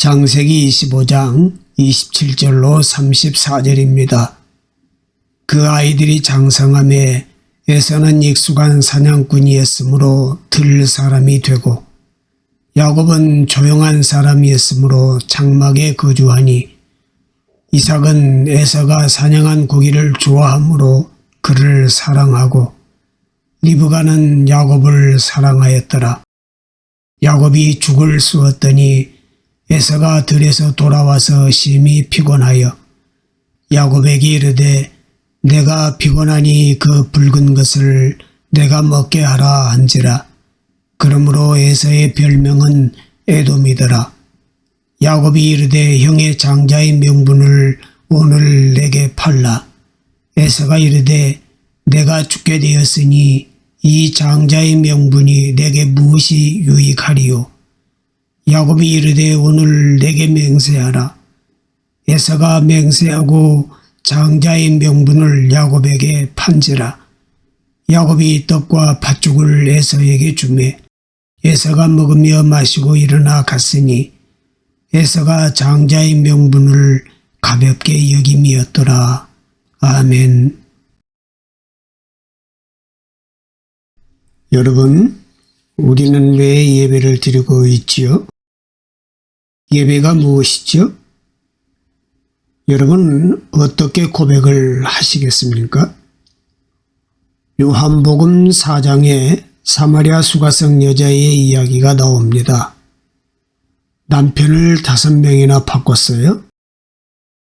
창세기 25장 27절로 34절입니다. 그 아이들이 장성함에 에서는 익숙한 사냥꾼이었으므로 들 사람이 되고 야곱은 조용한 사람이었으므로 장막에 거주하니 이삭은 에서가 사냥한 고기를 좋아하므로 그를 사랑하고 리브가는 야곱을 사랑하였더라. 야곱이 죽을 쑤었더니 에서가 들에서 돌아와서 심히 피곤하여 야곱에게 이르되 내가 피곤하니 그 붉은 것을 내가 먹게 하라 한지라. 그러므로 에서의 별명은 에돔이더라. 야곱이 이르되 형의 장자의 명분을 오늘 내게 팔라. 에서가 이르되 내가 죽게 되었으니 이 장자의 명분이 내게 무엇이 유익하리요. 야곱이 이르되 오늘 내게 맹세하라. 에서가 맹세하고 장자의 명분을 야곱에게 판지라. 야곱이 떡과 팥죽을 에서에게 주매 에서가 먹으며 마시고 일어나 갔으니 에서가 장자의 명분을 가볍게 여김이었더라. 아멘. 여러분, 우리는 왜 예배를 드리고 있지요? 예배가 무엇이죠? 여러분 어떻게 고백을 하시겠습니까? 요한복음 4장에 사마리아 수가성 여자의 이야기가 나옵니다. 남편을 5명이나 바꿨어요.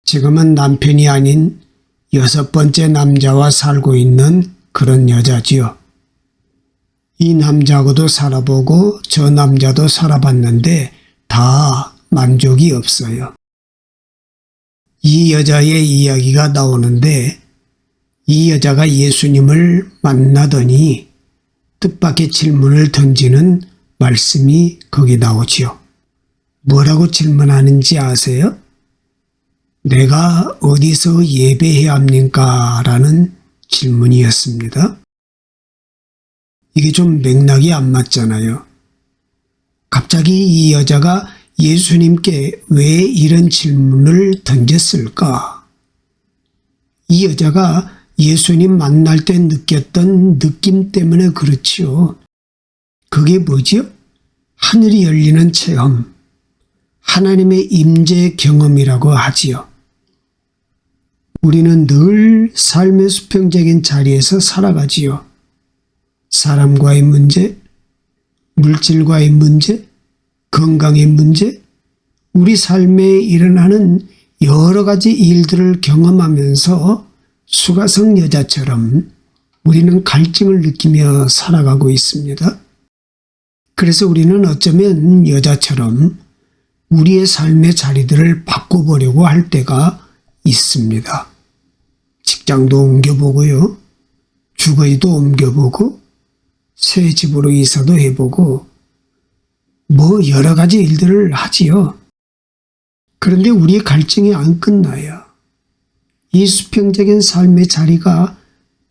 지금은 남편이 아닌 6번째 남자와 살고 있는 그런 여자지요. 이 남자하고도 살아보고 저 남자도 살아봤는데 다 만족이 없어요. 이 여자의 이야기가 나오는데 이 여자가 예수님을 만나더니 뜻밖의 질문을 던지는 말씀이 거기 나오지요. 뭐라고 질문하는지 아세요? 내가 어디서 예배해야 합니까? 라는 질문이었습니다. 이게 좀 맥락이 안 맞잖아요. 갑자기 이 여자가 예수님께 왜 이런 질문을 던졌을까? 이 여자가 예수님 만날 때 느꼈던 느낌 때문에 그렇지요. 그게 뭐지요? 하늘이 열리는 체험, 하나님의 임재 경험이라고 하지요. 우리는 늘 삶의 수평적인 자리에서 살아가지요. 사람과의 문제, 물질과의 문제, 건강의 문제, 우리 삶에 일어나는 여러 가지 일들을 경험하면서 수가성 여자처럼 우리는 갈증을 느끼며 살아가고 있습니다. 그래서 우리는 어쩌면 여자처럼 우리의 삶의 자리들을 바꿔보려고 할 때가 있습니다. 직장도 옮겨보고요. 주거지도 옮겨보고 새 집으로 이사도 해보고 뭐 여러 가지 일들을 하지요. 그런데 우리의 갈증이 안 끝나요. 이 수평적인 삶의 자리가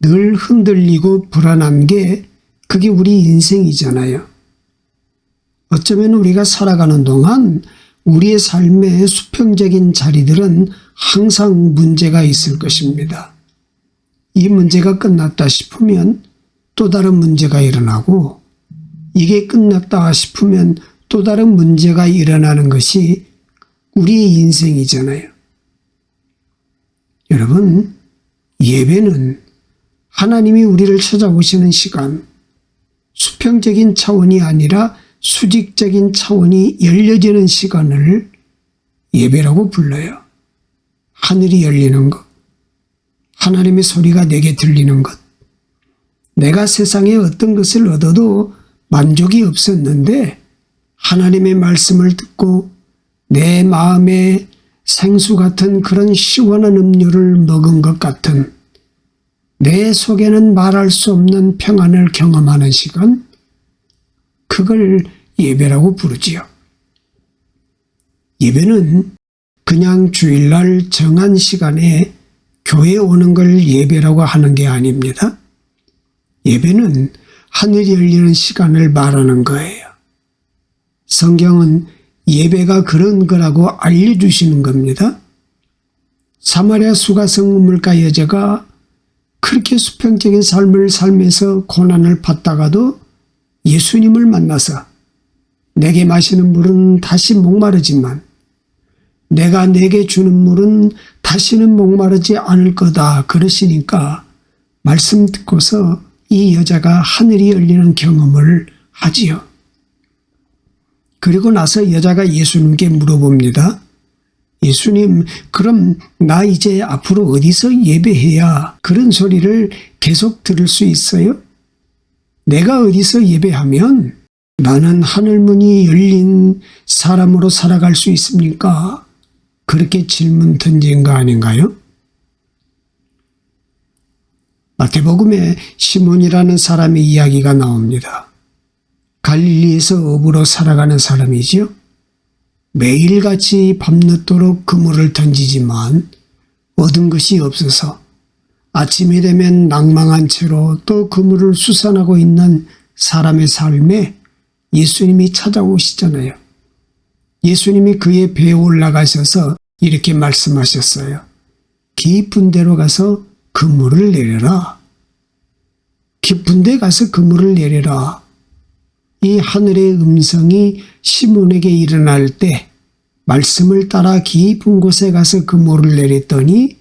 늘 흔들리고 불안한 게 그게 우리 인생이잖아요. 어쩌면 우리가 살아가는 동안 우리의 삶의 수평적인 자리들은 항상 문제가 있을 것입니다. 이 문제가 끝났다 싶으면 또 다른 문제가 일어나고 이게 끝났다 싶으면 또 다른 문제가 일어나는 것이 우리의 인생이잖아요. 여러분, 예배는 하나님이 우리를 찾아오시는 시간, 수평적인 차원이 아니라 수직적인 차원이 열려지는 시간을 예배라고 불러요. 하늘이 열리는 것, 하나님의 소리가 내게 들리는 것, 내가 세상에 어떤 것을 얻어도 만족이 없었는데 하나님의 말씀을 듣고 내 마음에 생수 같은 그런 시원한 음료를 먹은 것 같은 내 속에는 말할 수 없는 평안을 경험하는 시간, 그걸 예배라고 부르지요. 예배는 그냥 주일날 정한 시간에 교회에 오는 걸 예배라고 하는 게 아닙니다. 예배는 하늘이 열리는 시간을 말하는 거예요. 성경은 예배가 그런 거라고 알려주시는 겁니다. 사마리아 수가성 우물가 여자가 그렇게 수평적인 삶을 살면서 고난을 받다가도 예수님을 만나서 내게 마시는 물은 다시 목마르지만 내가 내게 주는 물은 다시는 목마르지 않을 거다 그러시니까 말씀 듣고서 이 여자가 하늘이 열리는 경험을 하지요. 그리고 나서 여자가 예수님께 물어봅니다. 예수님, 그럼 나 이제 앞으로 어디서 예배해야 그런 소리를 계속 들을 수 있어요? 내가 어디서 예배하면 나는 하늘문이 열린 사람으로 살아갈 수 있습니까? 그렇게 질문 던진 거 아닌가요? 마태복음에 시몬이라는 사람의 이야기가 나옵니다. 갈릴리에서 어부로 살아가는 사람이지요. 매일같이 밤늦도록 그물을 던지지만 얻은 것이 없어서 아침이 되면 낭망한 채로 또 그물을 수선하고 있는 사람의 삶에 예수님이 찾아오시잖아요. 예수님이 그의 배에 올라가셔서 이렇게 말씀하셨어요. 깊은 데로 가서 그물을 내려라. 깊은 데 가서 그물을 내려라. 이 하늘의 음성이 시몬에게 일어날 때 말씀을 따라 깊은 곳에 가서 그물을 내렸더니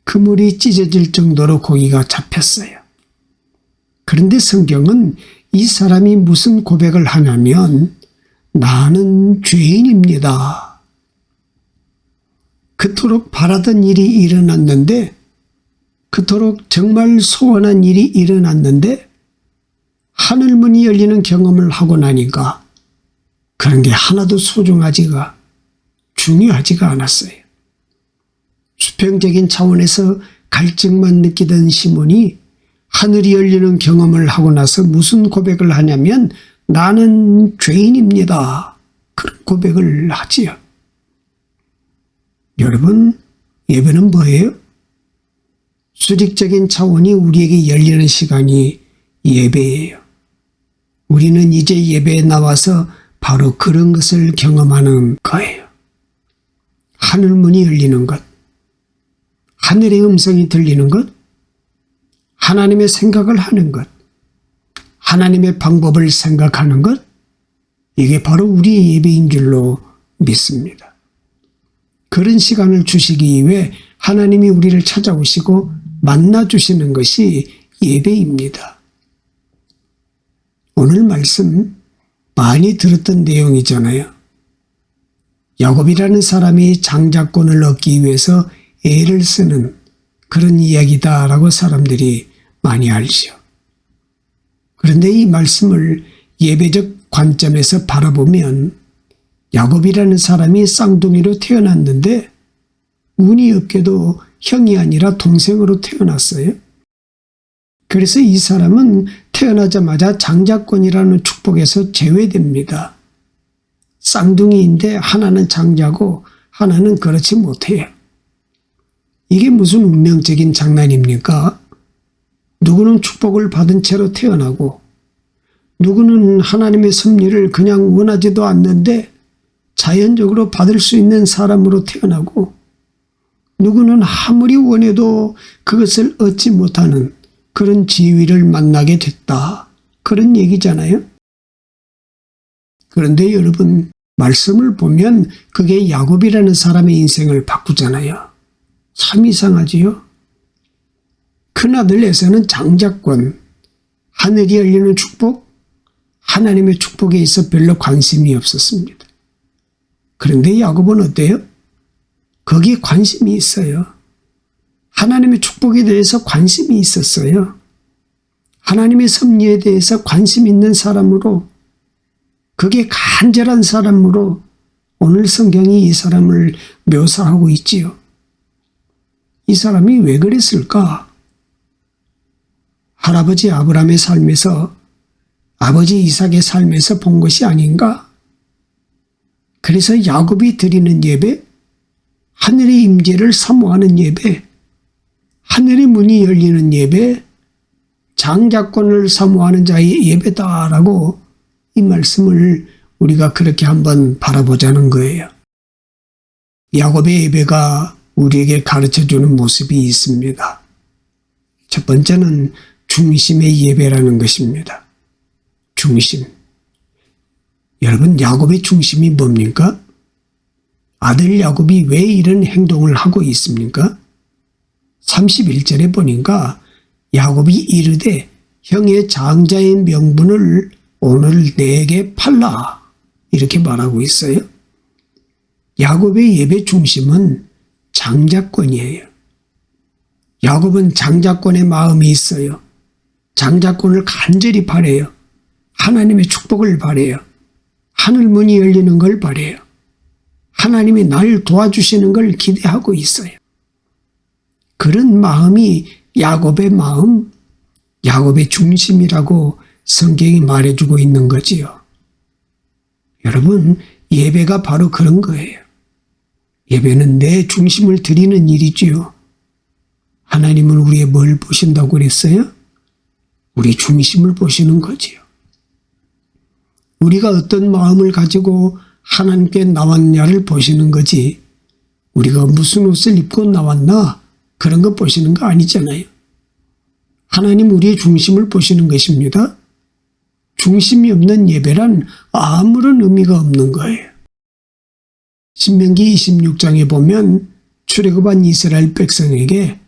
그물이 찢어질 정도로 고기가 잡혔어요. 그런데 성경은 이 사람이 무슨 고백을 하냐면 나는 죄인입니다. 그토록 바라던 일이 일어났는데 그토록 정말 소원한 일이 일어났는데 하늘문이 열리는 경험을 하고 나니까 그런 게 하나도 소중하지가 중요하지가 않았어요. 수평적인 차원에서 갈증만 느끼던 시몬이 하늘이 열리는 경험을 하고 나서 무슨 고백을 하냐면 나는 죄인입니다. 그런 고백을 하지요. 여러분, 예배는 뭐예요? 수직적인 차원이 우리에게 열리는 시간이 예배예요. 우리는 이제 예배에 나와서 바로 그런 것을 경험하는 거예요. 하늘문이 열리는 것, 하늘의 음성이 들리는 것, 하나님의 생각을 하는 것, 하나님의 방법을 생각하는 것, 이게 바로 우리의 예배인 줄로 믿습니다. 그런 시간을 주시기 위해 하나님이 우리를 찾아오시고 만나주시는 것이 예배입니다. 오늘 말씀 많이 들었던 내용이잖아요. 야곱이라는 사람이 장자권을 얻기 위해서 애를 쓰는 그런 이야기다라고 사람들이 많이 알죠. 그런데 이 말씀을 예배적 관점에서 바라보면 야곱이라는 사람이 쌍둥이로 태어났는데 운이 없게도 형이 아니라 동생으로 태어났어요. 그래서 이 사람은 태어나자마자 장자권이라는 축복에서 제외됩니다. 쌍둥이인데 하나는 장자고 하나는 그렇지 못해요. 이게 무슨 운명적인 장난입니까? 누구는 축복을 받은 채로 태어나고 누구는 하나님의 섭리를 그냥 원하지도 않는데 자연적으로 받을 수 있는 사람으로 태어나고 누구는 아무리 원해도 그것을 얻지 못하는 그런 지위를 만나게 됐다. 그런 얘기잖아요. 그런데 여러분, 말씀을 보면 그게 야곱이라는 사람의 인생을 바꾸잖아요. 참 이상하지요? 큰아들 에서는 장자권, 하늘이 열리는 축복, 하나님의 축복에 있어 별로 관심이 없었습니다. 그런데 야곱은 어때요? 거기에 관심이 있어요. 하나님의 축복에 대해서 관심이 있었어요. 하나님의 섭리에 대해서 관심 있는 사람으로, 그게 간절한 사람으로 오늘 성경이 이 사람을 묘사하고 있지요. 이 사람이 왜 그랬을까? 할아버지 아브라함의 삶에서, 아버지 이삭의 삶에서 본 것이 아닌가? 그래서 야곱이 드리는 예배, 하늘의 임재를 사모하는 예배, 하늘의 문이 열리는 예배, 장자권을 사모하는 자의 예배다라고 이 말씀을 우리가 그렇게 한번 바라보자는 거예요. 야곱의 예배가 우리에게 가르쳐주는 모습이 있습니다. 첫 번째는 중심의 예배라는 것입니다. 중심. 여러분, 야곱의 중심이 뭡니까? 아들 야곱이 왜 이런 행동을 하고 있습니까? 31절에 보니까 야곱이 이르되 형의 장자의 명분을 오늘 내게 팔라, 이렇게 말하고 있어요. 야곱의 예배 중심은 장자권이에요. 야곱은 장자권의 마음이 있어요. 장자권을 간절히 바라요. 하나님의 축복을 바라요. 하늘 문이 열리는 걸 바라요. 하나님이 날 도와주시는 걸 기대하고 있어요. 그런 마음이 야곱의 마음, 야곱의 중심이라고 성경이 말해주고 있는 거지요. 여러분, 예배가 바로 그런 거예요. 예배는 내 중심을 드리는 일이지요. 하나님은 우리의 뭘 보신다고 그랬어요? 우리 중심을 보시는 거지요. 우리가 어떤 마음을 가지고 하나님께 나왔냐를 보시는 거지, 우리가 무슨 옷을 입고 나왔나 그런 거 보시는 거 아니잖아요. 하나님 우리의 중심을 보시는 것입니다. 중심이 없는 예배란 아무런 의미가 없는 거예요. 신명기 26장에 보면 출애굽한 이스라엘 백성에게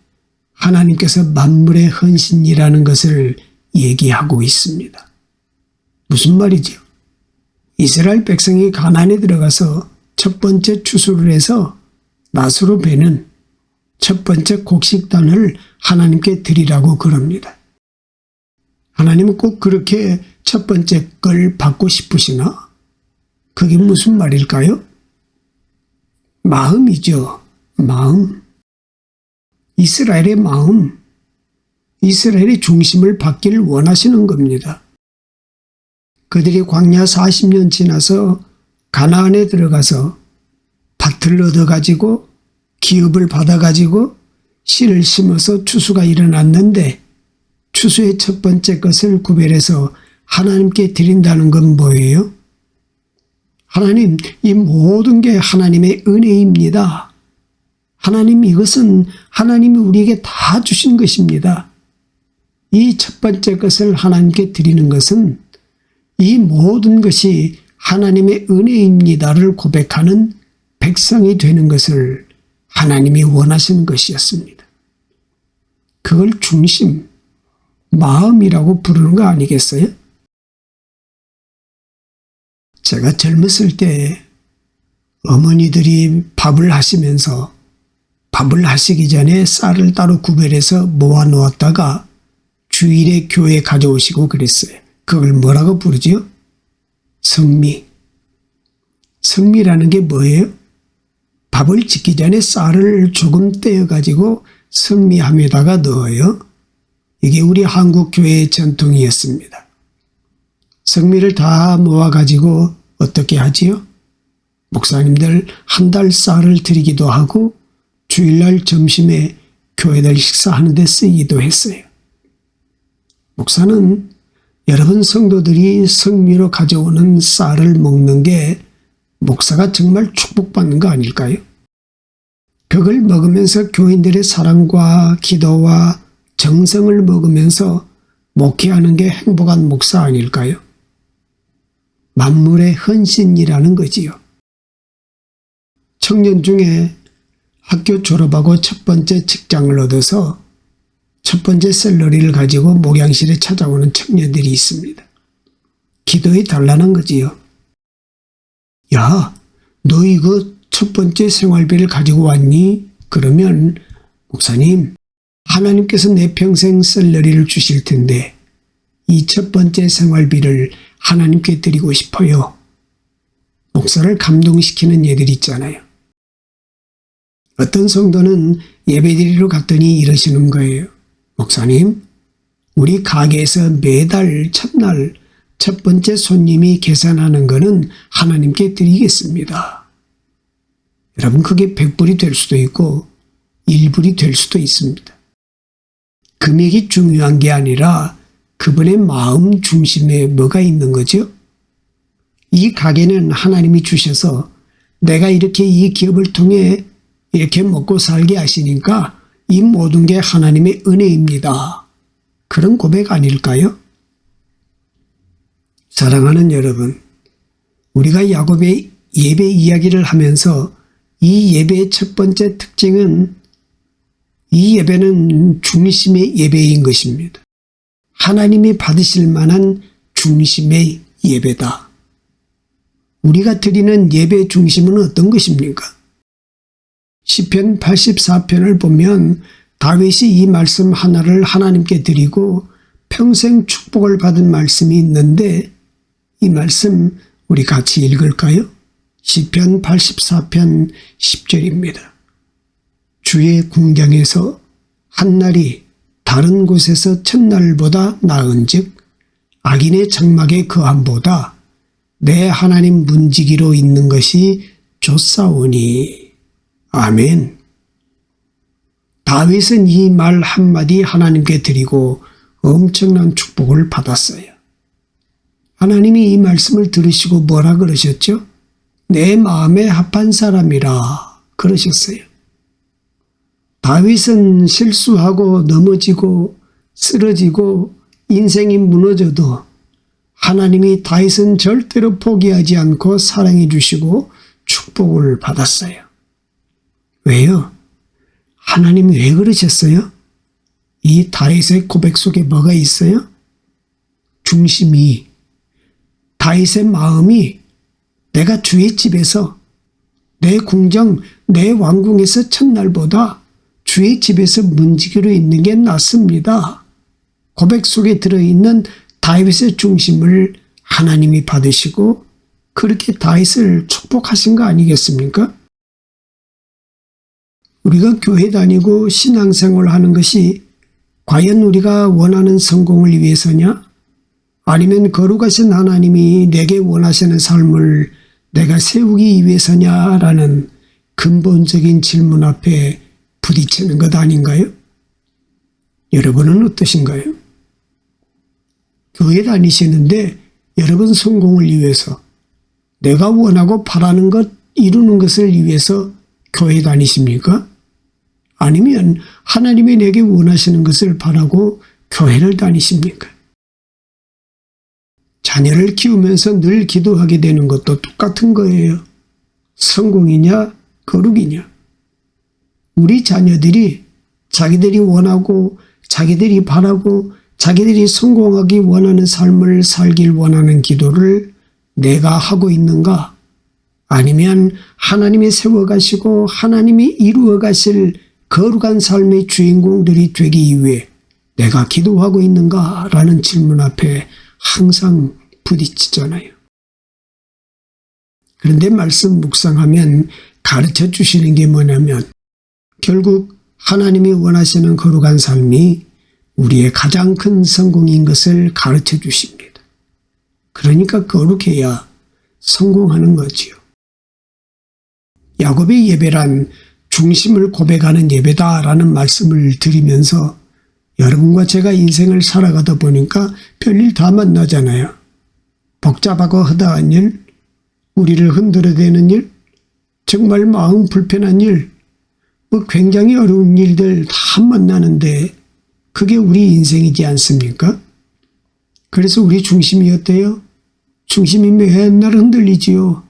하나님께서 만물의 헌신이라는 것을 얘기하고 있습니다. 무슨 말이죠? 이스라엘 백성이 가나안에 들어가서 첫 번째 추수를 해서 낫으로 베는 첫 번째 곡식단을 하나님께 드리라고 그럽니다. 하나님은 꼭 그렇게 첫 번째 걸 받고 싶으시나? 그게 무슨 말일까요? 마음이죠. 마음. 이스라엘의 마음. 이스라엘의 중심을 받기를 원하시는 겁니다. 그들이 광야 40년 지나서 가나안에 들어가서 밭을 얻어가지고 기업을 받아가지고 씨를 심어서 추수가 일어났는데 추수의 첫 번째 것을 구별해서 하나님께 드린다는 건 뭐예요? 하나님, 이 모든 게 하나님의 은혜입니다. 하나님, 이것은 하나님이 우리에게 다 주신 것입니다. 이 첫 번째 것을 하나님께 드리는 것은 이 모든 것이 하나님의 은혜입니다를 고백하는 백성이 되는 것을 하나님이 원하시는 것이었습니다. 그걸 중심, 마음이라고 부르는 거 아니겠어요? 제가 젊었을 때 어머니들이 밥을 하시면서 밥을 하시기 전에 쌀을 따로 구별해서 모아 놓았다가 주일에 교회에 가져오시고 그랬어요. 그걸 뭐라고 부르지요? 성미. 성미라는 게 뭐예요? 밥을 짓기 전에 쌀을 조금 떼어가지고 성미함에다가 넣어요. 이게 우리 한국 교회의 전통이었습니다. 성미를 다 모아가지고 어떻게 하지요? 목사님들 한 달 쌀을 드리기도 하고 주일날 점심에 교회들 식사하는 데 쓰이기도 했어요. 목사는 여러분 성도들이 성미로 가져오는 쌀을 먹는 게 목사가 정말 축복받는 거 아닐까요? 그걸 먹으면서 교인들의 사랑과 기도와 정성을 먹으면서 목회하는 게 행복한 목사 아닐까요? 만물의 헌신이라는 거지요. 청년 중에 학교 졸업하고 첫 번째 직장을 얻어서 첫 번째 샐러리를 가지고 목양실에 찾아오는 청년들이 있습니다. 기도해 달라는 거지요. 야, 너 이거 첫 번째 생활비를 가지고 왔니? 그러면 목사님, 하나님께서 내 평생 샐러리를 주실 텐데 이 첫 번째 생활비를 하나님께 드리고 싶어요. 목사를 감동시키는 예들 있잖아요. 어떤 성도는 예배드리러 갔더니 이러시는 거예요. 목사님, 우리 가게에서 매달 첫날 첫 번째 손님이 계산하는 거는 하나님께 드리겠습니다. 여러분, 그게 100불이 될 수도 있고 1불이 될 수도 있습니다. 금액이 중요한 게 아니라 그분의 마음 중심에 뭐가 있는 거죠? 이 가게는 하나님이 주셔서 내가 이렇게 이 기업을 통해 이렇게 먹고 살게 하시니까 이 모든 게 하나님의 은혜입니다. 그런 고백 아닐까요? 사랑하는 여러분, 우리가 야곱의 예배 이야기를 하면서 이 예배의 첫 번째 특징은 이 예배는 중심의 예배인 것입니다. 하나님이 받으실 만한 중심의 예배다. 우리가 드리는 예배의 중심은 어떤 것입니까? 시편 84편을 보면 다윗이 이 말씀 하나를 하나님께 드리고 평생 축복을 받은 말씀이 있는데 이 말씀 우리 같이 읽을까요? 시편 84편 10절입니다. 주의 궁경에서 한날이 다른 곳에서 첫날보다 나은즉 악인의 장막의 거함보다 내 하나님 문지기로 있는 것이 좋사오니. 아멘. 다윗은 이 말 한마디 하나님께 드리고 엄청난 축복을 받았어요. 하나님이 이 말씀을 들으시고 뭐라 그러셨죠? 내 마음에 합한 사람이라 그러셨어요. 다윗은 실수하고 넘어지고 쓰러지고 인생이 무너져도 하나님이 다윗은 절대로 포기하지 않고 사랑해 주시고 축복을 받았어요. 왜요? 하나님이 왜 그러셨어요? 이 다윗의 고백 속에 뭐가 있어요? 중심이, 다윗의 마음이 내가 주의 집에서 내 궁정, 내 왕궁에서 첫날보다 주의 집에서 문지기로 있는 게 낫습니다. 고백 속에 들어있는 다윗의 중심을 하나님이 받으시고 그렇게 다윗을 축복하신 거 아니겠습니까? 우리가 교회 다니고 신앙생활을 하는 것이 과연 우리가 원하는 성공을 위해서냐? 아니면 거룩하신 하나님이 내게 원하시는 삶을 내가 세우기 위해서냐라는 근본적인 질문 앞에 부딪히는 것 아닌가요? 여러분은 어떠신가요? 교회 다니시는데 여러분 성공을 위해서 내가 원하고 바라는 것 이루는 것을 위해서 교회 다니십니까? 아니면 하나님이 내게 원하시는 것을 바라고 교회를 다니십니까? 자녀를 키우면서 늘 기도하게 되는 것도 똑같은 거예요. 성공이냐 거룩이냐. 우리 자녀들이 자기들이 원하고 자기들이 바라고 자기들이 성공하기 원하는 삶을 살길 원하는 기도를 내가 하고 있는가? 아니면 하나님이 세워가시고 하나님이 이루어가실 거룩한 삶의 주인공들이 되기 위해 내가 기도하고 있는가라는 질문 앞에 항상 부딪히잖아요. 그런데 말씀 묵상하면 가르쳐 주시는 게 뭐냐면 결국 하나님이 원하시는 거룩한 삶이 우리의 가장 큰 성공인 것을 가르쳐 주십니다. 그러니까 거룩해야 성공하는 거지요. 야곱의 예배란 중심을 고백하는 예배다라는 말씀을 드리면서 여러분과 제가 인생을 살아가다 보니까 별일 다 만나잖아요. 복잡하고 허다한 일, 우리를 흔들어대는 일, 정말 마음 불편한 일, 굉장히 어려운 일들 다 만나는데 그게 우리 인생이지 않습니까? 그래서 우리 중심이 어때요? 중심이 맨날 흔들리지요.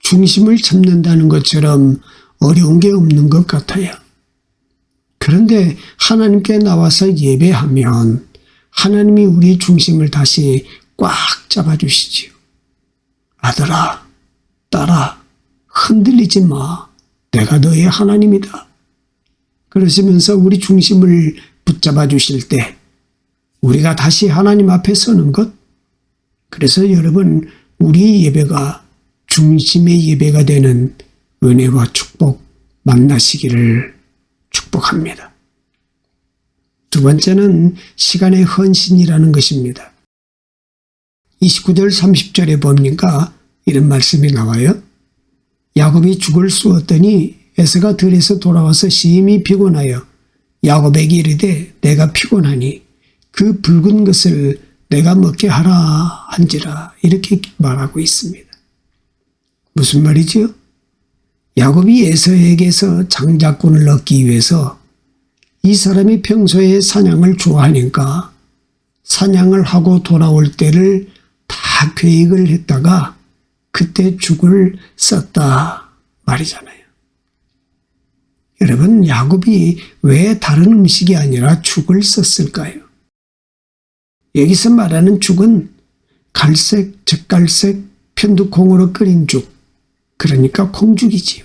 중심을 잡는다는 것처럼 어려운 게 없는 것 같아요. 그런데 하나님께 나와서 예배하면 하나님이 우리 중심을 다시 꽉 잡아주시지요. 아들아, 딸아, 흔들리지 마. 내가 너의 하나님이다. 그러시면서 우리 중심을 붙잡아 주실 때 우리가 다시 하나님 앞에 서는 것. 그래서 여러분, 우리 예배가 중심의 예배가 되는 은혜와 축복 만나시기를 축복합니다. 두 번째는 시간의 헌신이라는 것입니다. 29절 30절에 보니까 이런 말씀이 나와요. 야곱이 죽을 쑤었더니 에서가 들에서 돌아와서 심히 피곤하여 야곱에게 이르되 내가 피곤하니 그 붉은 것을 내가 먹게 하라 한지라 이렇게 말하고 있습니다. 무슨 말이지요? 야곱이 에서에게서 장자권을 얻기 위해서 이 사람이 평소에 사냥을 좋아하니까 사냥을 하고 돌아올 때를 다 계획을 했다가 그때 죽을 썼다 말이잖아요. 여러분, 야곱이 왜 다른 음식이 아니라 죽을 썼을까요? 여기서 말하는 죽은 갈색, 젓갈색, 편두콩으로 끓인 죽, 그러니까 콩죽이지요.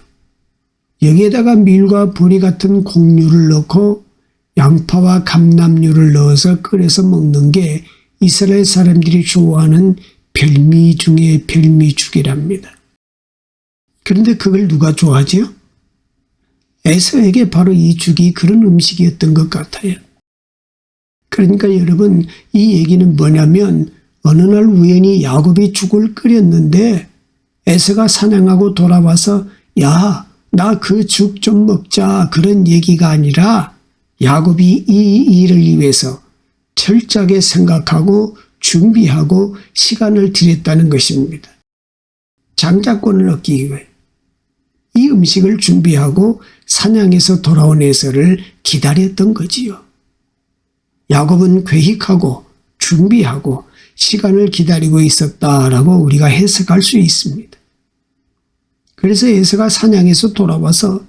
여기에다가 밀과 보리 같은 곡류를 넣고 양파와 감람류를 넣어서 끓여서 먹는 게 이스라엘 사람들이 좋아하는 별미 중에 별미죽이랍니다. 그런데 그걸 누가 좋아하지요? 에서에게 바로 이 죽이 그런 음식이었던 것 같아요. 그러니까 여러분, 이 얘기는 뭐냐면 어느 날 우연히 야곱이 죽을 끓였는데 에서가 사냥하고 돌아와서 야, 나 그 죽 좀 먹자 그런 얘기가 아니라 야곱이 이 일을 위해서 철저하게 생각하고 준비하고 시간을 들였다는 것입니다. 장자권을 얻기 위해 이 음식을 준비하고 사냥에서 돌아온 에서를 기다렸던 거지요. 야곱은 계획하고 준비하고 시간을 기다리고 있었다라고 우리가 해석할 수 있습니다. 그래서 에서가 사냥에서 돌아와서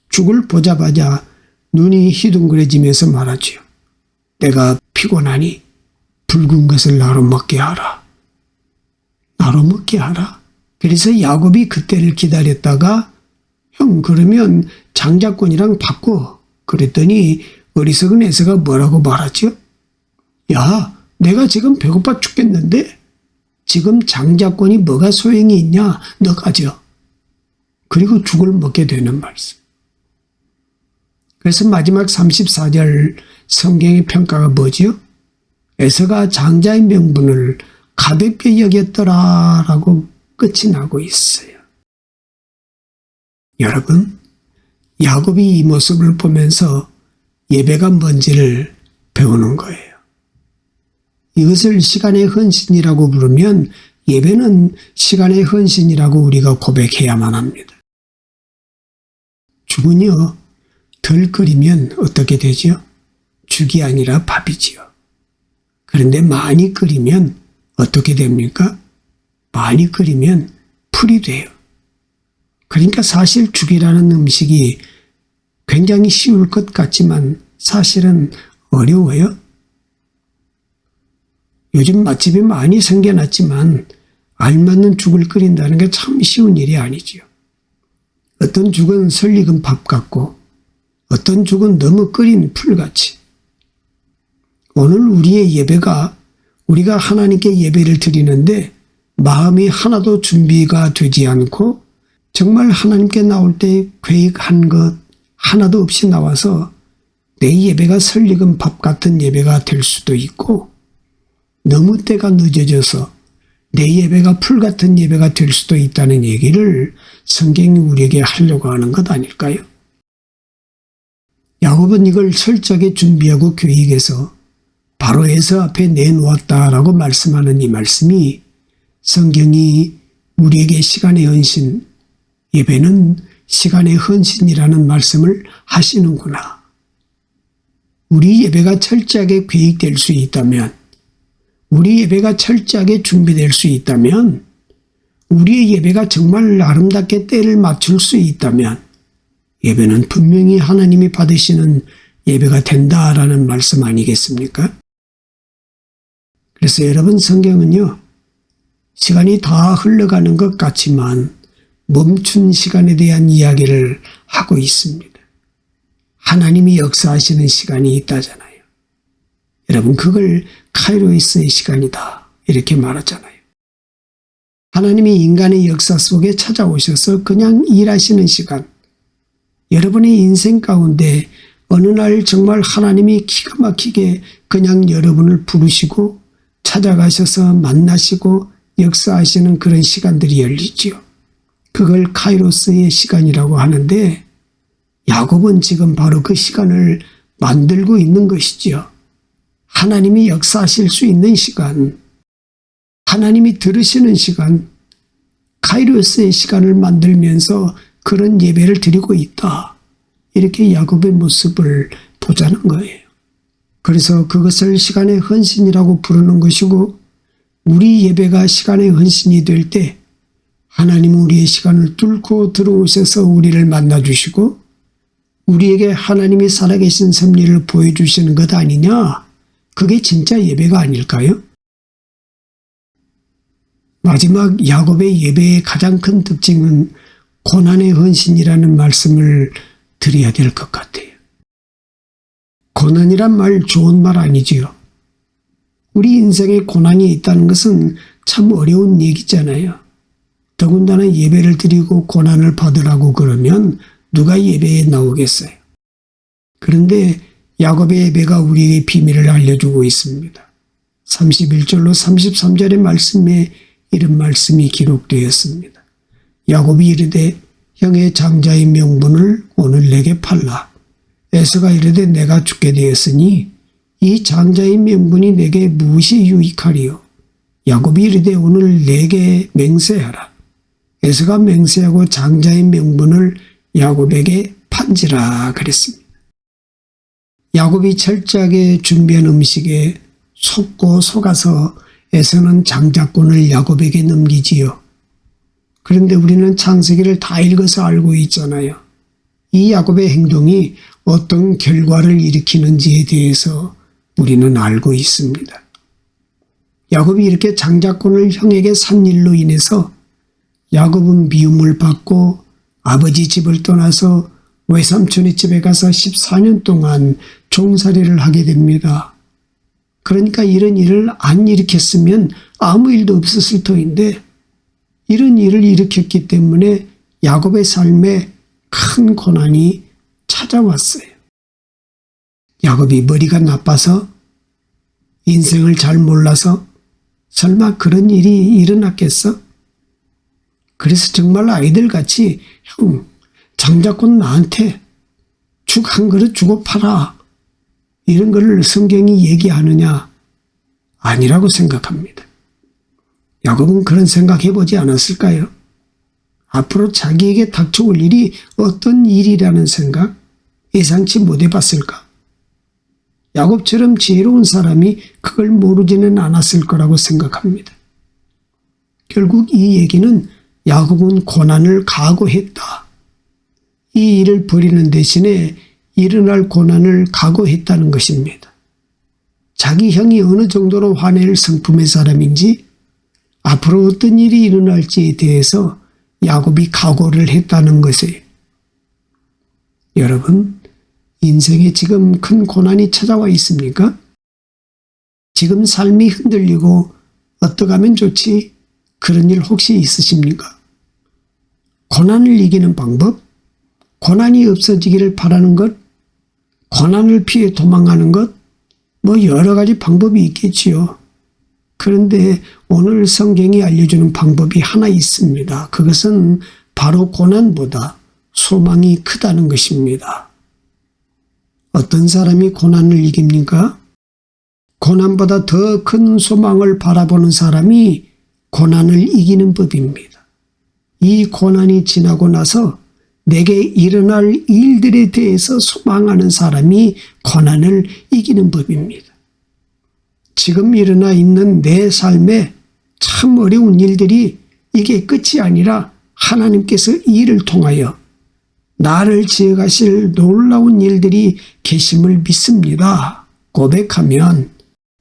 죽을 보자마자 눈이 희둥그레지면서 말하지요. 내가 피곤하니 붉은 것을 나로 먹게 하라. 나로 먹게 하라. 그래서 야곱이 그때를 기다렸다가 형 그러면 장자권이랑 바꿔. 그랬더니 어리석은 에서가 뭐라고 말하죠? 야, 내가 지금 배고파 죽겠는데 지금 장자권이 뭐가 소용이 있냐? 너 가져. 그리고 죽을 먹게 되는 말씀. 그래서 마지막 34절 성경의 평가가 뭐지요? 에서가 장자의 명분을 가볍게 여겼더라라고 끝이 나고 있어요. 여러분, 야곱이 이 모습을 보면서 예배가 뭔지를 배우는 거예요. 이것을 시간의 헌신이라고 부르면 예배는 시간의 헌신이라고 우리가 고백해야만 합니다. 죽은요, 덜 끓이면 어떻게 되죠? 죽이 아니라 밥이지요. 그런데 많이 끓이면 어떻게 됩니까? 많이 끓이면 풀이 돼요. 그러니까 사실 죽이라는 음식이 굉장히 쉬울 것 같지만 사실은 어려워요. 요즘 맛집이 많이 생겨났지만 알맞는 죽을 끓인다는 게 참 쉬운 일이 아니지요. 어떤 죽은 설익은 밥 같고 어떤 죽은 너무 끓인 풀같이. 오늘 우리의 예배가 우리가 하나님께 예배를 드리는데 마음이 하나도 준비가 되지 않고 정말 하나님께 나올 때 계획한 것 하나도 없이 나와서 내 예배가 설익은 밥 같은 예배가 될 수도 있고 너무 때가 늦어져서 내 예배가 풀 같은 예배가 될 수도 있다는 얘기를 성경이 우리에게 하려고 하는 것 아닐까요? 야곱은 이걸 철저하게 준비하고 계획해서 바로 에서 앞에 내놓았다라고 말씀하는 이 말씀이 성경이 우리에게 시간의 헌신, 예배는 시간의 헌신이라는 말씀을 하시는구나. 우리 예배가 철저하게 계획될 수 있다면, 우리 예배가 철저하게 준비될 수 있다면, 우리의 예배가 정말 아름답게 때를 맞출 수 있다면 예배는 분명히 하나님이 받으시는 예배가 된다라는 말씀 아니겠습니까? 그래서 여러분, 성경은요, 시간이 다 흘러가는 것 같지만 멈춘 시간에 대한 이야기를 하고 있습니다. 하나님이 역사하시는 시간이 있다잖아요. 여러분, 그걸 카이로스의 시간이다 이렇게 말하잖아요. 하나님이 인간의 역사 속에 찾아오셔서 그냥 일하시는 시간, 여러분의 인생 가운데 어느 날 정말 하나님이 기가 막히게 그냥 여러분을 부르시고 찾아가셔서 만나시고 역사하시는 그런 시간들이 열리지요. 그걸 카이로스의 시간이라고 하는데 야곱은 지금 바로 그 시간을 만들고 있는 것이지요. 하나님이 역사하실 수 있는 시간, 하나님이 들으시는 시간, 카이로스의 시간을 만들면서 그런 예배를 드리고 있다. 이렇게 야곱의 모습을 보자는 거예요. 그래서 그것을 시간의 헌신이라고 부르는 것이고, 우리 예배가 시간의 헌신이 될 때 하나님은 우리의 시간을 뚫고 들어오셔서 우리를 만나주시고 우리에게 하나님이 살아계신 섭리를 보여주시는 것 아니냐? 그게 진짜 예배가 아닐까요? 마지막 야곱의 예배의 가장 큰 특징은 고난의 헌신이라는 말씀을 드려야 될 것 같아요. 고난이란 말 좋은 말 아니지요. 우리 인생에 고난이 있다는 것은 참 어려운 얘기잖아요. 더군다나 예배를 드리고 고난을 받으라고 그러면 누가 예배에 나오겠어요. 그런데 야곱의 예배가 우리에게 비밀을 알려주고 있습니다. 31절로 33절의 말씀에 이런 말씀이 기록되었습니다. 야곱이 이르되 형의 장자의 명분을 오늘 내게 팔라. 에서가 이르되 내가 죽게 되었으니 이 장자의 명분이 내게 무엇이 유익하리요. 야곱이 이르되 오늘 내게 맹세하라. 에서가 맹세하고 장자의 명분을 야곱에게 판지라 그랬습니다. 야곱이 철저하게 준비한 음식에 속고 속아서 에서는 장자권을 야곱에게 넘기지요. 그런데 우리는 창세기를 다 읽어서 알고 있잖아요. 이 야곱의 행동이 어떤 결과를 일으키는지에 대해서 우리는 알고 있습니다. 야곱이 이렇게 장자권을 형에게 산 일로 인해서 야곱은 미움을 받고 아버지 집을 떠나서 외삼촌의 집에 가서 14년 동안 종살이를 하게 됩니다. 그러니까 이런 일을 안 일으켰으면 아무 일도 없었을 터인데 이런 일을 일으켰기 때문에 야곱의 삶에 큰 고난이 찾아왔어요. 야곱이 머리가 나빠서 인생을 잘 몰라서 설마 그런 일이 일어났겠어? 그래서 정말 아이들같이 형, 장자권 나한테 죽 한 그릇 주고 팔아. 이런 걸 성경이 얘기하느냐? 아니라고 생각합니다. 야곱은 그런 생각해보지 않았을까요? 앞으로 자기에게 닥쳐올 일이 어떤 일이라는 생각 예상치 못해봤을까? 야곱처럼 지혜로운 사람이 그걸 모르지는 않았을 거라고 생각합니다. 결국 이 얘기는 야곱은 고난을 각오했다. 이 일을 벌이는 대신에 일어날 고난을 각오했다는 것입니다. 자기 형이 어느 정도로 화낼 성품의 사람인지 앞으로 어떤 일이 일어날지에 대해서 야곱이 각오를 했다는 것이에요. 여러분, 인생에 지금 큰 고난이 찾아와 있습니까? 지금 삶이 흔들리고 어떻게 하면 좋지? 그런 일 혹시 있으십니까? 고난을 이기는 방법? 고난이 없어지기를 바라는 것? 고난을 피해 도망가는 것? 뭐 여러 가지 방법이 있겠지요. 그런데 오늘 성경이 알려주는 방법이 하나 있습니다. 그것은 바로 고난보다 소망이 크다는 것입니다. 어떤 사람이 고난을 이깁니까? 고난보다 더 큰 소망을 바라보는 사람이 고난을 이기는 법입니다. 이 고난이 지나고 나서 내게 일어날 일들에 대해서 소망하는 사람이 고난을 이기는 법입니다. 지금 일어나 있는 내 삶에 참 어려운 일들이 이게 끝이 아니라 하나님께서 이 일을 통하여 나를 지어가실 놀라운 일들이 계심을 믿습니다. 고백하면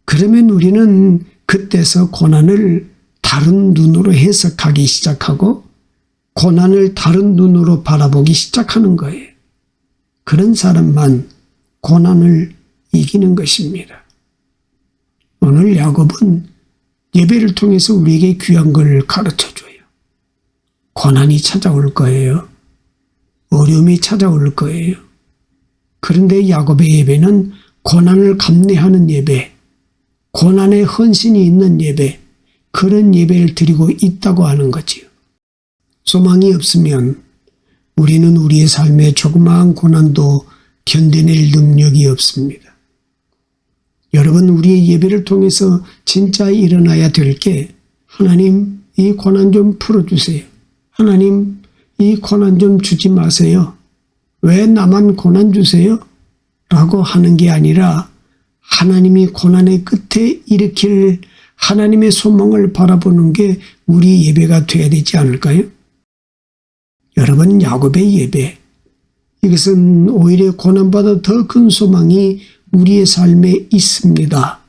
그러면 우리는 그때서 고난을 다른 눈으로 해석하기 시작하고 고난을 다른 눈으로 바라보기 시작하는 거예요. 그런 사람만 고난을 이기는 것입니다. 오늘 야곱은 예배를 통해서 우리에게 귀한 걸 가르쳐줘요. 고난이 찾아올 거예요. 어려움이 찾아올 거예요. 그런데 야곱의 예배는 고난을 감내하는 예배, 고난의 헌신이 있는 예배, 그런 예배를 드리고 있다고 하는 거지요. 소망이 없으면 우리는 우리의 삶에 조그마한 고난도 견뎌낼 능력이 없습니다. 여러분, 우리의 예배를 통해서 진짜 일어나야 될 게 하나님 이 고난 좀 풀어주세요. 하나님 이 고난 좀 주지 마세요. 왜 나만 고난 주세요? 라고 하는 게 아니라 하나님이 고난의 끝에 일으킬 하나님의 소망을 바라보는 게 우리 예배가 돼야 되지 않을까요? 여러분, 야곱의 예배, 이것은 오히려 고난보다 더 큰 소망이 우리의 삶에 있습니다.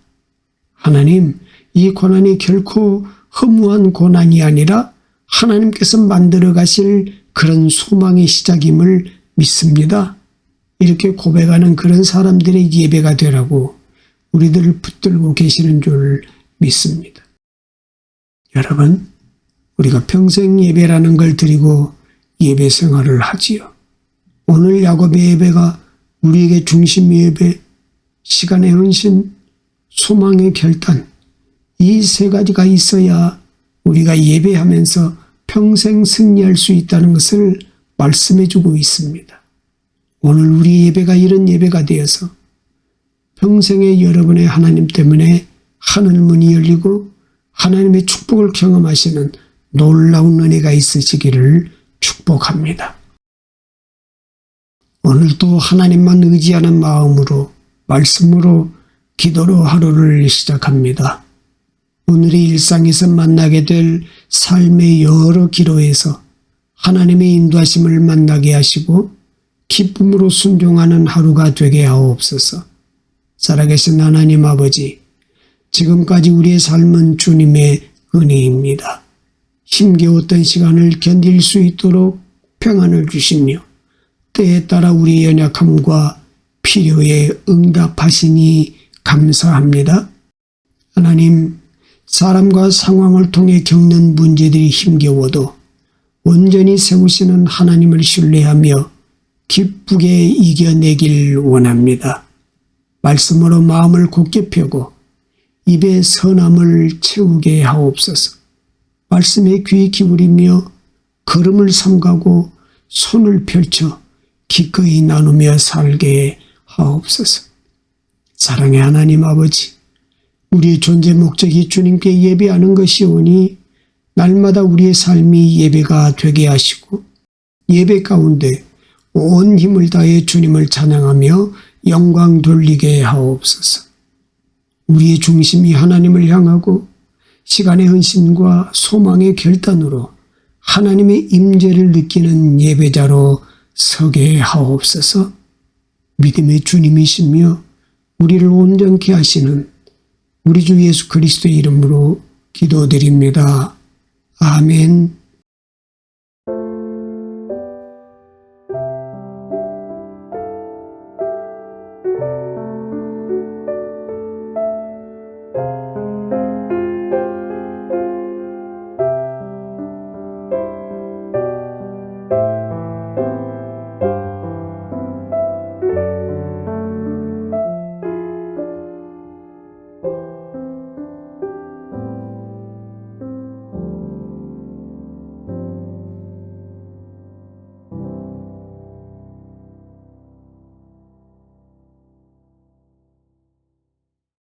하나님, 이 고난이 결코 허무한 고난이 아니라 하나님께서 만들어 가실 그런 소망의 시작임을 믿습니다. 이렇게 고백하는 그런 사람들의 예배가 되라고 우리들을 붙들고 계시는 줄 믿습니다. 여러분, 우리가 평생 예배라는 걸 드리고 예배 생활을 하지요. 오늘 야곱의 예배가 우리에게 중심의 예배, 시간의 헌신, 소망의 결단, 이 세 가지가 있어야 우리가 예배하면서 평생 승리할 수 있다는 것을 말씀해 주고 있습니다. 오늘 우리 예배가 이런 예배가 되어서 평생에 여러분의 하나님 때문에 하늘문이 열리고 하나님의 축복을 경험하시는 놀라운 은혜가 있으시기를 축복합니다. 오늘도 하나님만 의지하는 마음으로 말씀으로 기도로 하루를 시작합니다. 오늘의 일상에서 만나게 될 삶의 여러 기로에서 하나님의 인도하심을 만나게 하시고 기쁨으로 순종하는 하루가 되게 하옵소서. 살아계신 하나님 아버지, 지금까지 우리의 삶은 주님의 은혜입니다. 힘겨웠던 시간을 견딜 수 있도록 평안을 주시며 때에 따라 우리의 연약함과 필요에 응답하시니 감사합니다. 하나님, 사람과 상황을 통해 겪는 문제들이 힘겨워도 온전히 세우시는 하나님을 신뢰하며 기쁘게 이겨내길 원합니다. 말씀으로 마음을 굳게 펴고 입에 선함을 채우게 하옵소서. 말씀에 귀 기울이며 걸음을 삼가고 손을 펼쳐 기꺼이 나누며 살게 하옵소서. 사랑의 하나님 아버지, 우리의 존재 목적이 주님께 예배하는 것이오니 날마다 우리의 삶이 예배가 되게 하시고 예배 가운데 온 힘을 다해 주님을 찬양하며 영광 돌리게 하옵소서. 우리의 중심이 하나님을 향하고 시간의 헌신과 소망의 결단으로 하나님의 임재를 느끼는 예배자로 서게 하옵소서. 믿음의 주님이시며 우리를 온전케 하시는 우리 주 예수 그리스도의 이름으로 기도드립니다. 아멘.